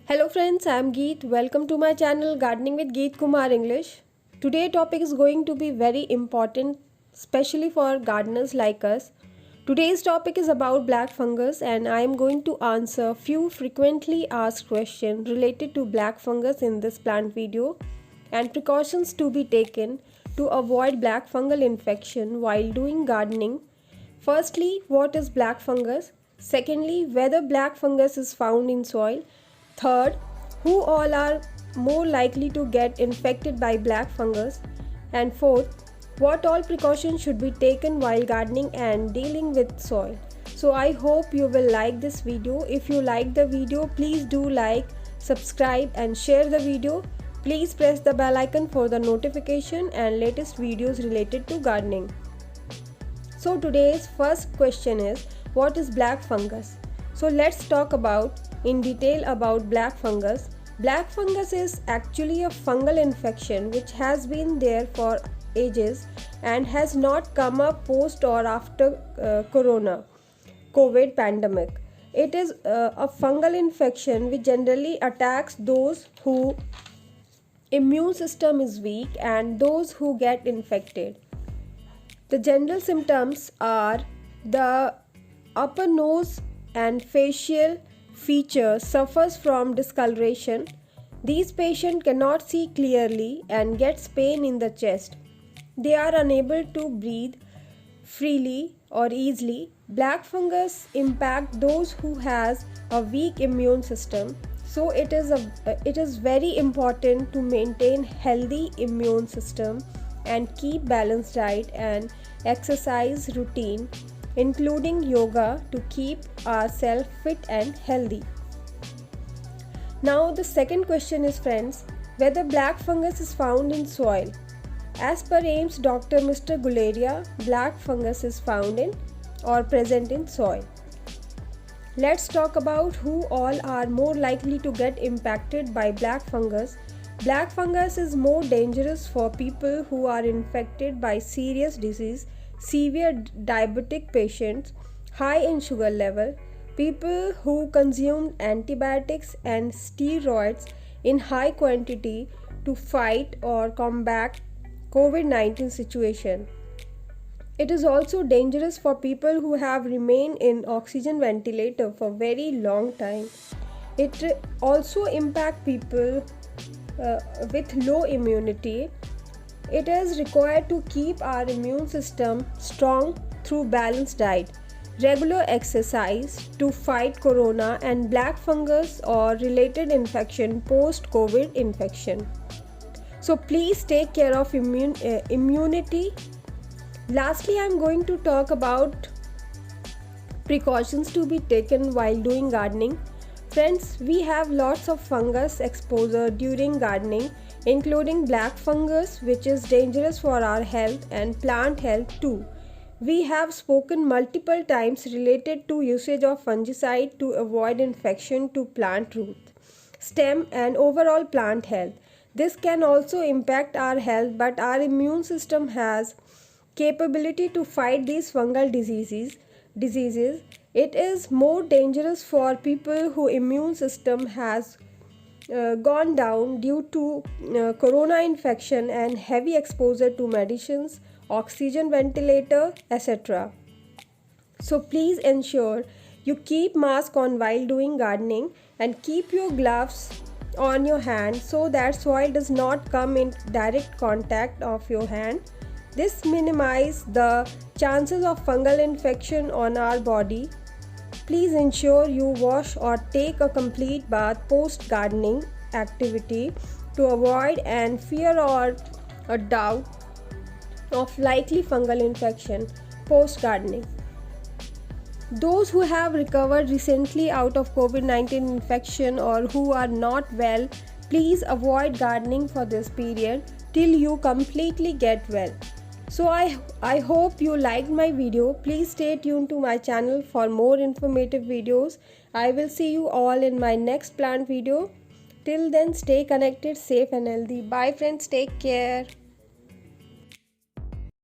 Hello friends, I am Geet. Welcome to my channel Gardening with Geet Kumar English. Today topic is going to be very important, especially for gardeners like us. Today's topic is about black fungus and I am going to answer few frequently asked questions related to black fungus in this plant video and precautions to be taken to avoid black fungal infection while doing gardening. Firstly, what is black fungus? Secondly, whether black fungus is found in soil. Third, who all are more likely to get infected by black fungus? And fourth, what all precautions should be taken while gardening and dealing with soil? So I hope you will like this video. If you like the video, please do like, subscribe and share the video. Please press the bell icon for the notification and latest videos related to gardening. So today's first question is, what is black fungus? So let's talk in detail about black fungus. Black fungus is actually a fungal infection which has been there for ages and has not come up post or after COVID pandemic. It is a fungal infection which generally attacks those who immune system is weak and those who get infected. The general symptoms are the upper nose and facial feature suffers from discoloration. These patients cannot see clearly and gets pain in the chest. They are unable to breathe freely or easily. Black fungus impact those who has a weak immune system. So it is very important to maintain healthy immune system and keep balanced diet and exercise routine, including yoga, to keep ourselves fit and healthy. Now the second question is, friends, whether black fungus is found in soil. As per AIIMS Dr. Mr. Guleria, black fungus is found in or present in soil. Let's talk about who all are more likely to get impacted by black fungus. Black fungus is more dangerous for people who are infected by serious disease, severe diabetic patients, high in sugar level, people who consumed antibiotics and steroids in high quantity to fight or combat COVID-19 situation. It is also dangerous for people who have remained in oxygen ventilator for very long time. It also impact people with low immunity. It is required to keep our immune system strong through balanced diet, regular exercise to fight corona and black fungus or related infection post-COVID infection. So please take care of immunity. Lastly, I am going to talk about precautions to be taken while doing gardening. Friends, we have lots of fungus exposure during gardening, including black fungus, which is dangerous for our health and plant health too. We have spoken multiple times related to usage of fungicide to avoid infection to plant root, stem and overall plant health. This can also impact our health, but our immune system has capability to fight these fungal diseases. It is more dangerous for people whose immune system has gone down due to corona infection and heavy exposure to medicines, oxygen ventilator, etc. So please ensure you keep mask on while doing gardening and keep your gloves on your hand so that soil does not come in direct contact of your hand. This minimizes the chances of fungal infection on our body. Please ensure you wash or take a complete bath post gardening activity to avoid and fear or a doubt of likely fungal infection post gardening. Those who have recovered recently out of COVID-19 infection or who are not well, please avoid gardening for this period till you completely get well. So I hope you liked my video. Please stay tuned to my channel for more informative videos. I will see you all in my next plant video. Till then, stay connected, safe and healthy. Bye friends, take care.